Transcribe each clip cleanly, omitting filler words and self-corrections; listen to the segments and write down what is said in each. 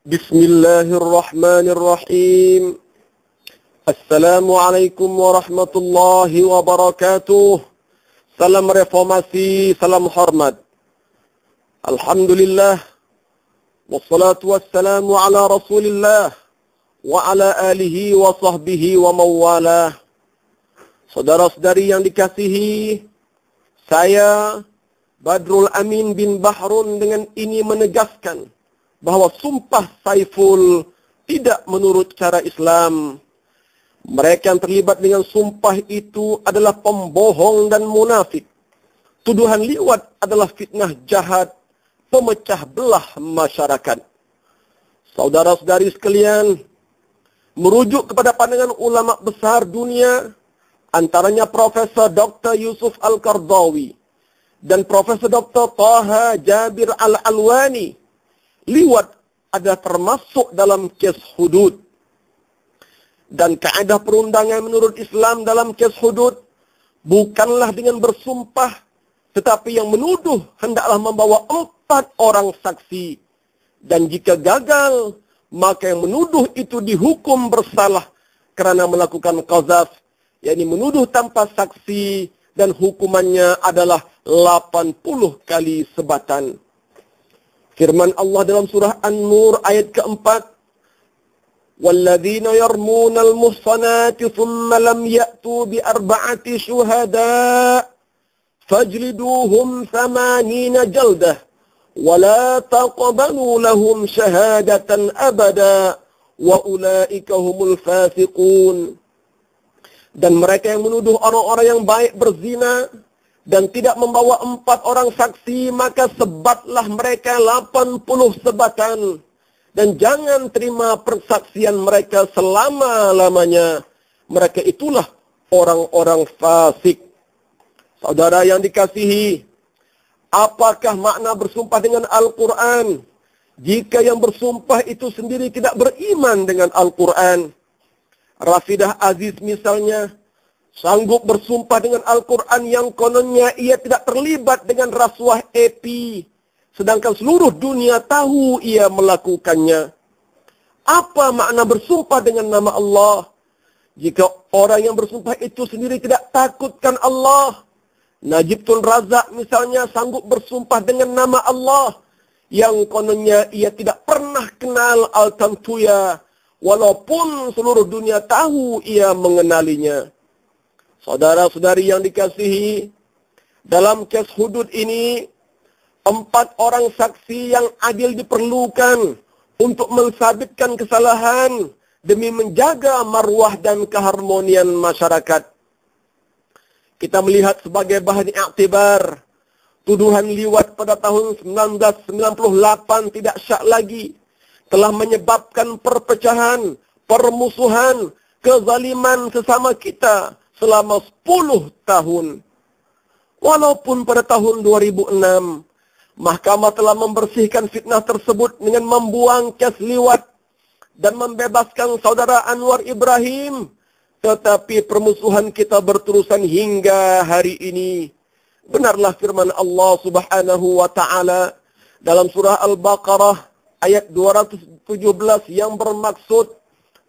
Bismillahirrahmanirrahim. Assalamualaikum warahmatullahi wabarakatuh. Salam reformasi, salam hormat. Alhamdulillah. Wassalatu wassalamu ala rasulillah. Wa ala alihi wa sahbihi wa mawalah. Saudara-saudari yang dikasihi, saya Badrul Amin bin Bahrun dengan ini menegaskan bahwa sumpah Saiful tidak menurut cara Islam. Mereka yang terlibat dengan sumpah itu adalah pembohong dan munafik. Tuduhan liwat adalah fitnah jahat, pemecah belah masyarakat. Saudara-saudari sekalian, merujuk kepada pandangan ulama besar dunia, antaranya Profesor Dr. Yusuf Al-Qardawi dan Profesor Dr. Taha Jabir Al-Alwani, liwat ada termasuk dalam kes hudud. Dan kaedah perundangan menurut Islam dalam kes hudud bukanlah dengan bersumpah, tetapi yang menuduh hendaklah membawa 4 orang saksi. Dan jika gagal, maka yang menuduh itu dihukum bersalah kerana melakukan qazaf, yakni menuduh tanpa saksi, dan hukumannya adalah 80 kali sebatan. Firman Allah dalam surah An-Nur ayat keempat, وَالَّذِينَ يَرْمُونَ الْمُحْصَنَاتِ ثُمَّ لَمْ يَأْتُوا بِأَرْبَعَةِ شُهَدَاءَ فَاجْلِدُوهُمْ 80 جَلْدَةً وَلَا تَقْبَلُوا لَهُمْ شَهَادَةً أَبَدًا وَأُولَئِكَ هُمُ الْفَاسِقُونَ. Dan mereka yang menuduh orang-orang yang baik berzina dan tidak membawa 4 orang saksi, maka sebatlah mereka 80 sebatan. Dan jangan terima persaksian mereka selama-lamanya. Mereka itulah orang-orang fasik. Saudara yang dikasihi, apakah makna bersumpah dengan Al-Quran jika yang bersumpah itu sendiri tidak beriman dengan Al-Quran? Rafidah Aziz misalnya sanggup bersumpah dengan Al-Quran yang kononnya ia tidak terlibat dengan rasuah AP, sedangkan seluruh dunia tahu ia melakukannya. Apa makna bersumpah dengan nama Allah jika orang yang bersumpah itu sendiri tidak takutkan Allah? Najib Tun Razak misalnya sanggup bersumpah dengan nama Allah yang kononnya ia tidak pernah kenal Al-Tantuya, walaupun seluruh dunia tahu ia mengenalinya. Saudara-saudari yang dikasihi, dalam kes hudud ini 4 orang saksi yang adil diperlukan untuk mensabitkan kesalahan demi menjaga marwah dan keharmonian masyarakat. Kita melihat sebagai bahan iktibar, tuduhan liwat pada tahun 1998 tidak syak lagi, telah menyebabkan perpecahan, permusuhan, kezaliman sesama kita selama 10 tahun. Walaupun pada tahun 2006, mahkamah telah membersihkan fitnah tersebut dengan membuang kes liwat dan membebaskan saudara Anwar Ibrahim, tetapi permusuhan kita berterusan hingga hari ini. Benarlah firman Allah Subhanahu wa taala dalam surah Al-Baqarah ayat 217 yang bermaksud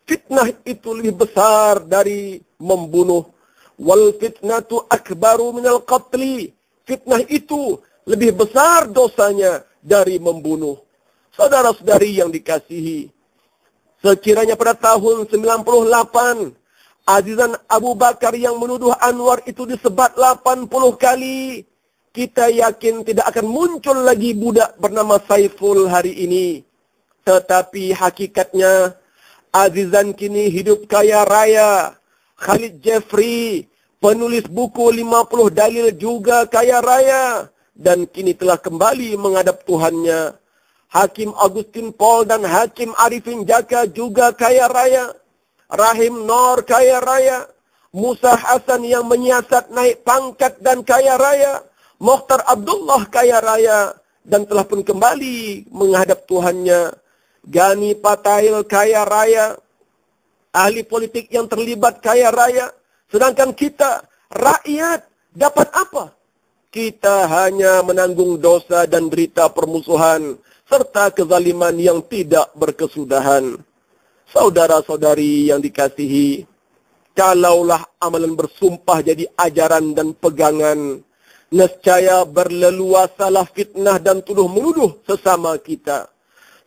fitnah itu lebih besar dari membunuh. Wal fitnatu akbaru minal qatli. Fitnah itu lebih besar dosanya dari membunuh. Saudara-saudari yang dikasihi, sekiranya pada tahun 98 Azizan Abu Bakar yang menuduh Anwar itu disebat 80 kali, kita yakin tidak akan muncul lagi budak bernama Saiful hari ini. Tetapi hakikatnya Azizan kini hidup kaya raya. Khalid Jeffrey, penulis buku 50 dalil juga kaya raya dan kini telah kembali menghadap Tuhannya. Hakim Agustin Paul dan Hakim Arifin Jaka juga kaya raya. Rahim Nor kaya raya. Musa Hasan yang menyiasat naik pangkat dan kaya raya. Mokhtar Abdullah kaya raya dan telah pun kembali menghadap Tuhannya. Gani Patail kaya raya. Ahli politik yang terlibat kaya raya. Sedangkan kita, rakyat, dapat apa? Kita hanya menanggung dosa dan derita permusuhan serta kezaliman yang tidak berkesudahan. Saudara-saudari yang dikasihi, kalaulah amalan bersumpah jadi ajaran dan pegangan, nescaya berleluasalah fitnah dan tuduh-menuduh sesama kita.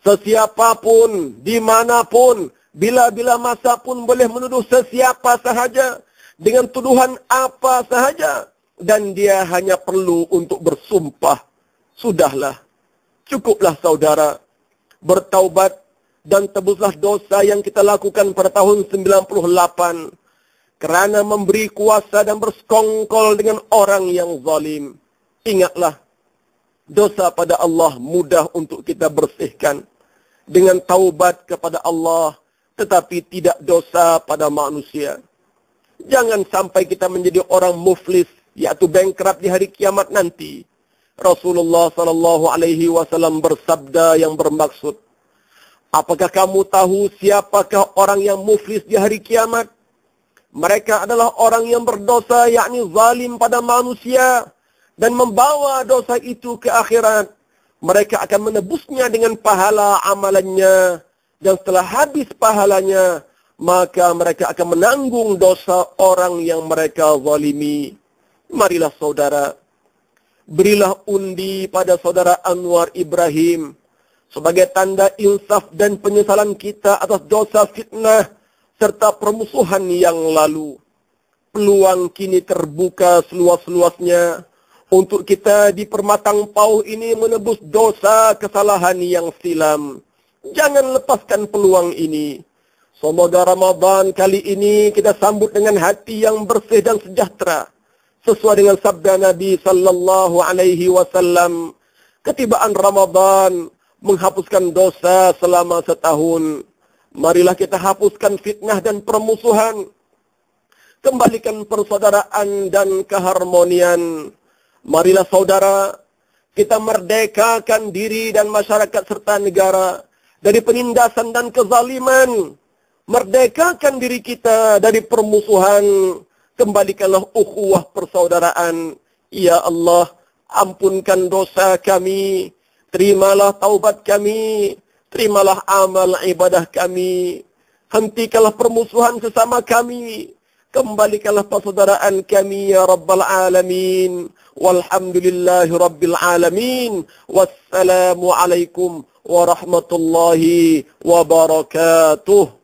Sesiapapun, dimanapun, bila-bila masa pun boleh menuduh sesiapa sahaja, dengan tuduhan apa sahaja, dan dia hanya perlu untuk bersumpah. Sudahlah, cukuplah saudara, bertaubat dan tebuslah dosa yang kita lakukan pada tahun 98, kerana memberi kuasa dan bersekongkol dengan orang yang zalim. Ingatlah, dosa pada Allah mudah untuk kita bersihkan dengan taubat kepada Allah, tetapi tidak dosa pada manusia. Jangan sampai kita menjadi orang muflis, yaitu bankrupt di hari kiamat nanti. Rasulullah SAW bersabda yang bermaksud, apakah kamu tahu siapakah orang yang muflis di hari kiamat? Mereka adalah orang yang berdosa, yakni zalim pada manusia, dan membawa dosa itu ke akhirat. Mereka akan menebusnya dengan pahala amalannya, dan setelah habis pahalanya, maka mereka akan menanggung dosa orang yang mereka zalimi. Marilah saudara, berilah undi pada saudara Anwar Ibrahim sebagai tanda insaf dan penyesalan kita atas dosa fitnah serta permusuhan yang lalu. Peluang kini terbuka seluas-luasnya untuk kita di permatang pauh ini menebus dosa kesalahan yang silam. Jangan lepaskan peluang ini. Semoga Ramadan kali ini kita sambut dengan hati yang bersih dan sejahtera, sesuai dengan sabda Nabi sallallahu alaihi wasallam, ketibaan Ramadan menghapuskan dosa selama setahun. Marilah kita hapuskan fitnah dan permusuhan, kembalikan persaudaraan dan keharmonian. Marilah saudara, kita merdekakan diri dan masyarakat serta negara dari penindasan dan kezaliman. Merdekakan diri kita dari permusuhan. Kembalikanlah ukhuwah persaudaraan. Ya Allah, ampunkan dosa kami. Terimalah taubat kami. Terimalah amal ibadah kami. Hentikanlah permusuhan sesama kami. Kembalikanlah persaudaraan kami ya Rabbal Alamin. Walhamdulillahi Rabbil Alamin. Wassalamualaikum warahmatullahi wabarakatuh.